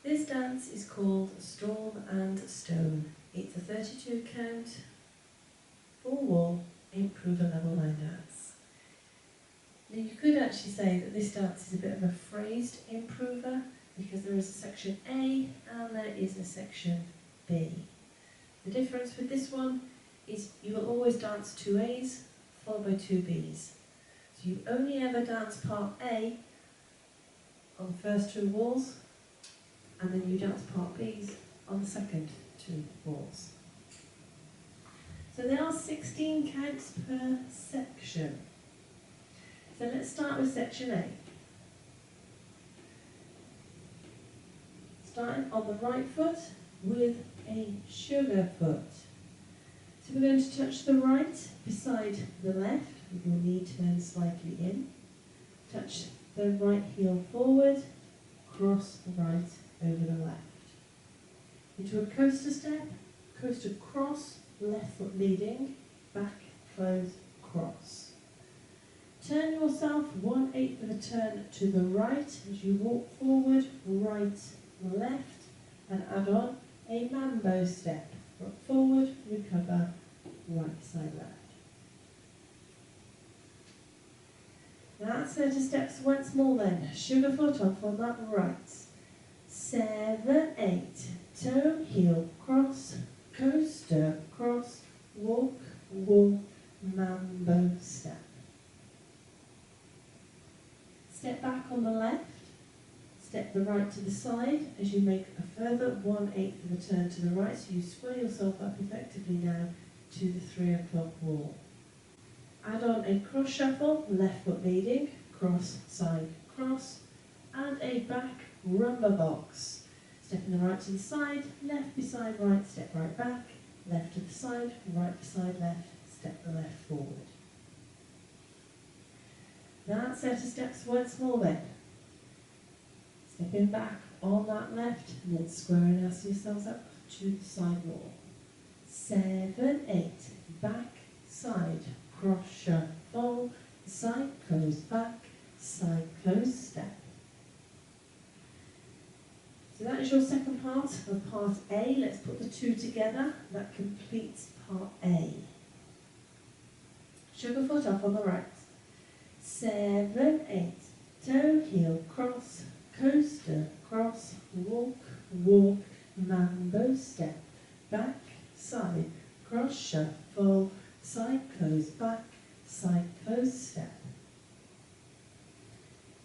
This dance is called Storm and Stone. It's a 32 count, full wall, improver level line dance. Now you could actually say that this dance is a bit of a phrased improver because there is a section A and there is a section B. The difference with this one is you will always dance 2 A's followed by 2 B's. So you only ever dance part A on the first 2 walls, and then you dance part B's on the second 2 walls. So there are 16 counts per section. So let's start with section A. Starting on the right foot with a sugar foot. So we're going to touch the right beside the left with your knee turned slightly in. Touch the right heel forward, cross the right over the left. Into a coaster step, coaster cross, left foot leading, back, close, cross. Turn yourself 1/8 of a turn to the right as you walk forward, right, left, and add on a mambo step. Rock forward, recover, right side left. That set of steps once more then. Sugar foot off on that right. 7, 8. Toe, heel, cross, coaster, cross, walk, walk, mambo step. Step back on the left. Step the right to the side as you make a further 1/8 of a turn to the right, so you square yourself up effectively now to the 3 o'clock wall. Add on a cross shuffle, left foot leading, cross, side, cross, and a back rumba box. Stepping the right to the side, left beside right, step right back, left to the side, right beside left, step the left forward. That set of steps once more then. Stepping back on that left and then squaring yourselves up to the side wall. 7, 8, back, side, cross, shuffle, side, close, back, side, close, step. So that is your second part of part A. Let's put the 2 together. That completes part A. Sugar foot up on the right. 7, 8, toe, heel, cross, coaster, cross, walk, walk, mambo step, back, side, cross, shuffle, side, close, back, side, close, step.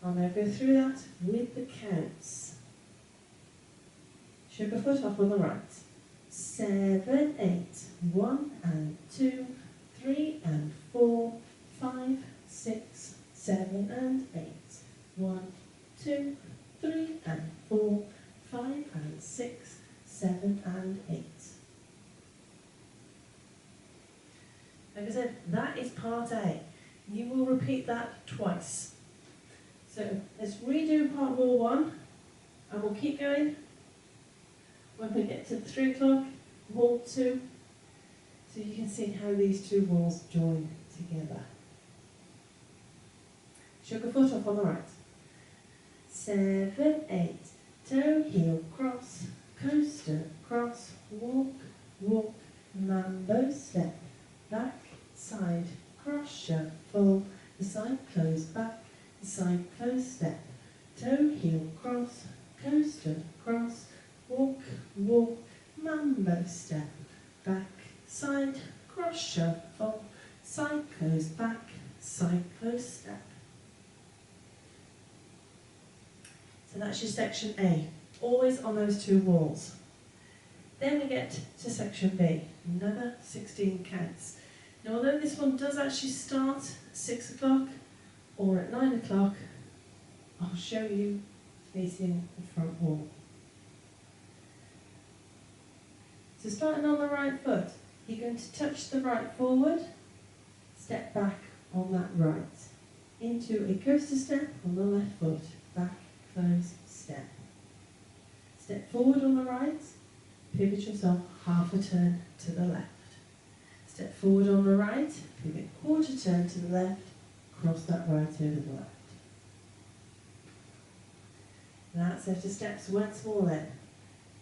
I'll now go through that with the counts. Sugar foot off on the right. 7, 8, 1 and 2, 3 and 4, 5, 6, 7 and 8, 1, 2, 3 and 4, 5 and 6, 7 and 8. Like I said, that is part A. You will repeat that twice. So let's redo part wall 1 and we'll keep going when we get to 3 o'clock, wall 2, so you can see how these 2 walls join together. Sugar foot off on the right. 7, 8, toe, heel, cross, coaster, cross, walk, walk, mambo step, back, side, cross, shuffle, the side, close, back, the side, close, step, toe, heel, cross, coaster, cross, walk, walk, mambo step, back, side, cross, shuffle, side, close, back, side, close, step. So that's your section A, always on those 2 walls. Then we get to section B, another 16 counts. Now although this one does actually start at 6 o'clock or at 9 o'clock, I'll show you facing the front wall. So starting on the right foot, you're going to touch the right forward, step back on that right, into a coaster step on the left foot, back, close, step. Step forward on the right, pivot yourself half a turn to the left. Step forward on the right, pivot quarter turn to the left, cross that right over the left. That set of steps once more then.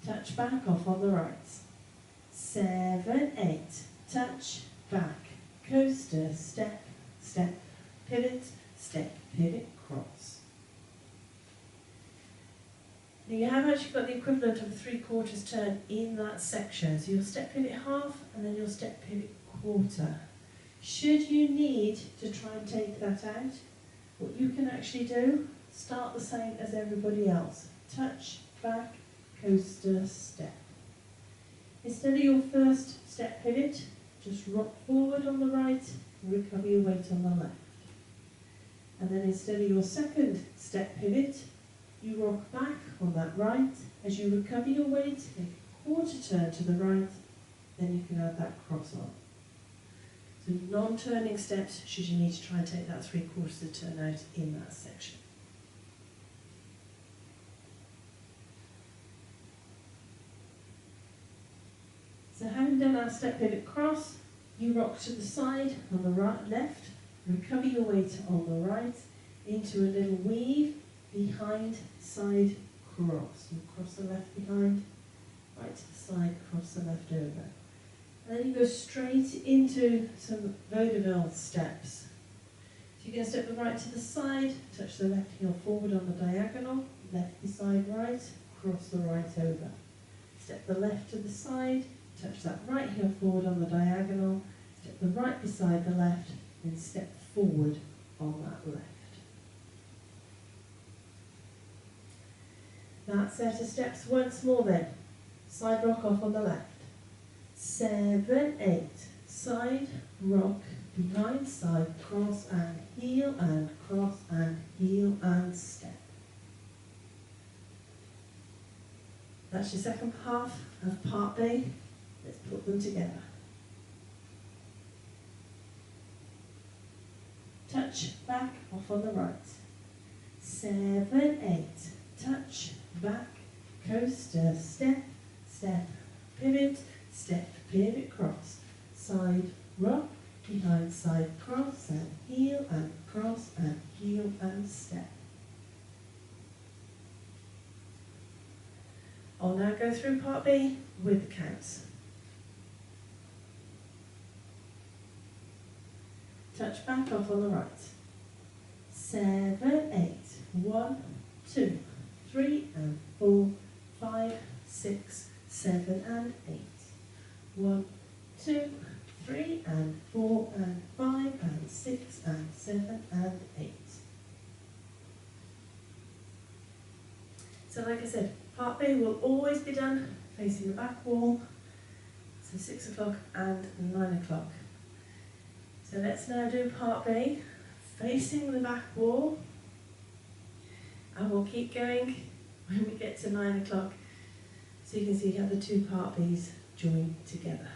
Touch back off on the right. 7, 8. Touch, back, coaster, step, step, pivot, step, pivot, cross. Now you have actually got the equivalent of a 3/4 turn in that section. So you'll step pivot half and then you'll step pivot quarter. Should you need to try and take that out, what you can actually do, start the same as everybody else. Touch, back, coaster, step. Instead of your first step pivot, just rock forward on the right and recover your weight on the left. And then instead of your second step pivot, you rock back on that right. As you recover your weight, make a quarter turn to the right, then you can add that cross on. So non-turning steps should you need to try and take that 3/4 turn out in that section. So having done our step pivot cross, you rock to the side on the right, left, recover your weight on the right, into a little weave, behind, side, cross. You cross the left behind, right to the side, cross the left over. And then you go straight into some vaudeville steps. So you're going to step the right to the side, touch the left heel forward on the diagonal, left beside right, cross the right over. Step the left to the side, touch that right heel forward on the diagonal, step the right beside the left, then step forward on that left. That set of steps once more then. Side rock off on the left. 7, 8. Side, rock, behind, side, cross and heel and cross and heel and step. That's your second half of part B. Let's put them together. Touch, back, off on the right. 7, 8. Touch, back, coaster, step, step, pivot, step, pivot, cross. Side, rock, behind, side, cross and heel and cross and heel and step. I'll now go through part B with the counts. Touch back off on the right. 7, 8. 1, 2, 3 and 4, 5, 6, 7 and 8. 1, 2, 3 and 4 and 5 and 6 and 7 and 8. So like I said, part B will always be done facing the back wall, so 6 o'clock and 9 o'clock. So let's now do part B, facing the back wall, and we'll keep going when we get to 9 o'clock, so you can see how the two part Bs join together.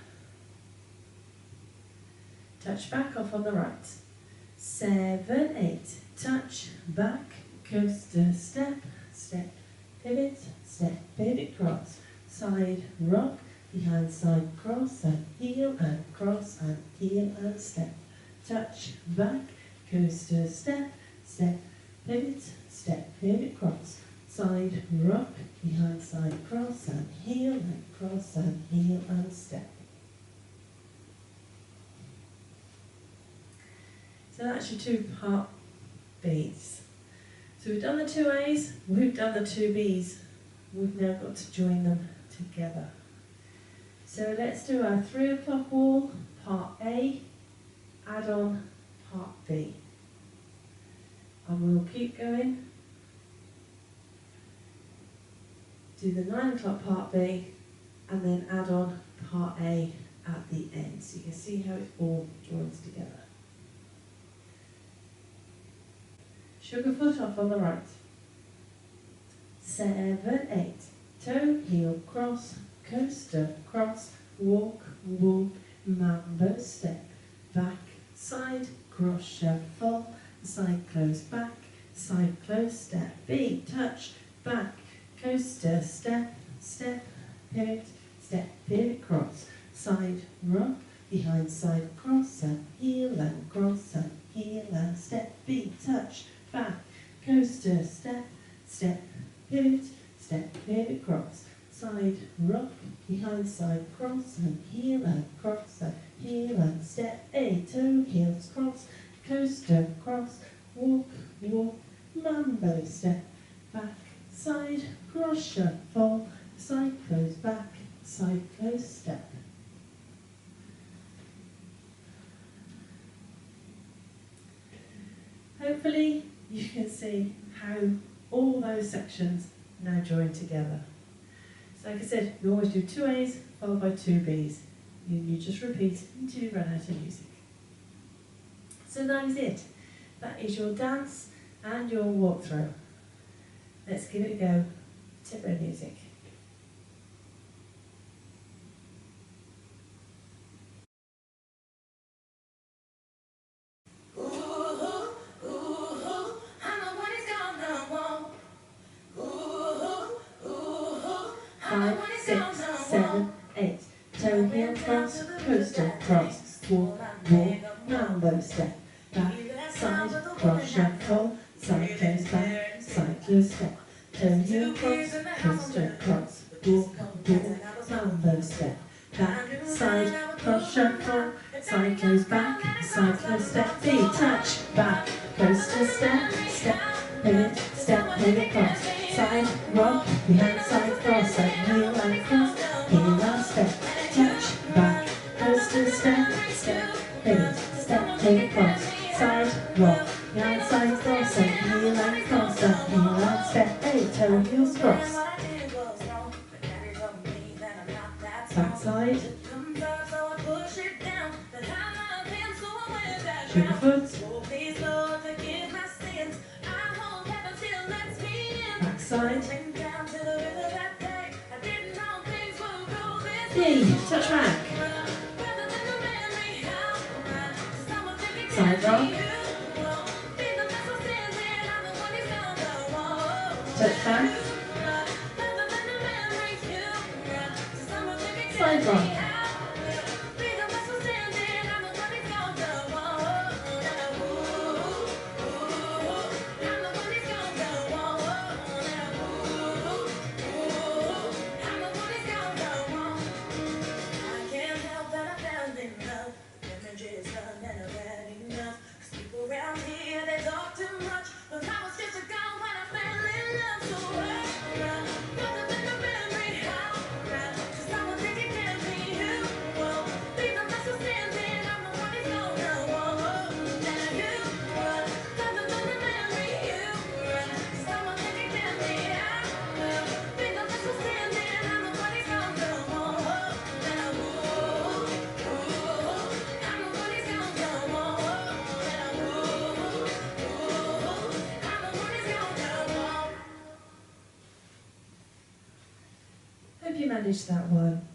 Touch back off on the right. 7, 8. Touch, back, coaster, step, step, pivot, step, pivot, cross. Side, rock, behind, side, cross, and heel and cross, and heel and step. Touch, back, coaster, step, step, pivot, step, pivot, cross. Side, rock, behind, side, cross, and heel and cross, and heel and step. So that's your two part Bs. So we've done the two A's, we've done the two B's. We've now got to join them together. So let's do our 3 o'clock wall, part A, add on part B. And we'll keep going. Do the 9 o'clock part B, and then add on part A at the end. So you can see how it all joins together. Sugar foot off on the right. 7, 8. Toe, heel, cross, coaster, cross, walk, walk, mambo, step, back, side, cross, shuffle, side close, back, side close, step, B, touch, back, coaster, step, step, pivot, step, pivot, cross, side, rock, behind, side, cross, and heel, and cross, and heel, and step, B, touch, back, coaster, step, step, pivot, step, pivot, cross, side, rock, behind, side, cross, and heel, and cross, and heel, and step, a toe, heels, cross, coaster, cross, walk, walk, mambo, step, back, side, cross, shuffle, side, close, back, side, close, step. Hopefully you can see how all those sections now join together. So like I said, you always do 2 A's followed by 2 B's. You just repeat until you run out of music. So that is it. That is your dance and your walkthrough. Let's give it a go. Tip row music. Five, 6, 7, 8. Toe, heel, cross, coaster, cross, walk, walk, mambo, step, back, side, cross, shuffle, side, close, back, side, close, step. Toe, heel, cross, coaster, cross, walk, walk, mambo, step, back, side, cross, shuffle, side, close, back, side, close, step. B, touch, back, coaster, step, step, pivot, step, pivot, cross, side, rock, behind, side, cross, side, heel, and cross, heel, and step, touch, back, coaster, step, step, pivot, step, pivot, cross, side, rock, behind, side, cross, side, heel, and cross, side, heel, and step, eight, toe, heels, cross, back side, sugar foot, back side, D, touch back, side rock, touch back, side rock, hope you managed that one.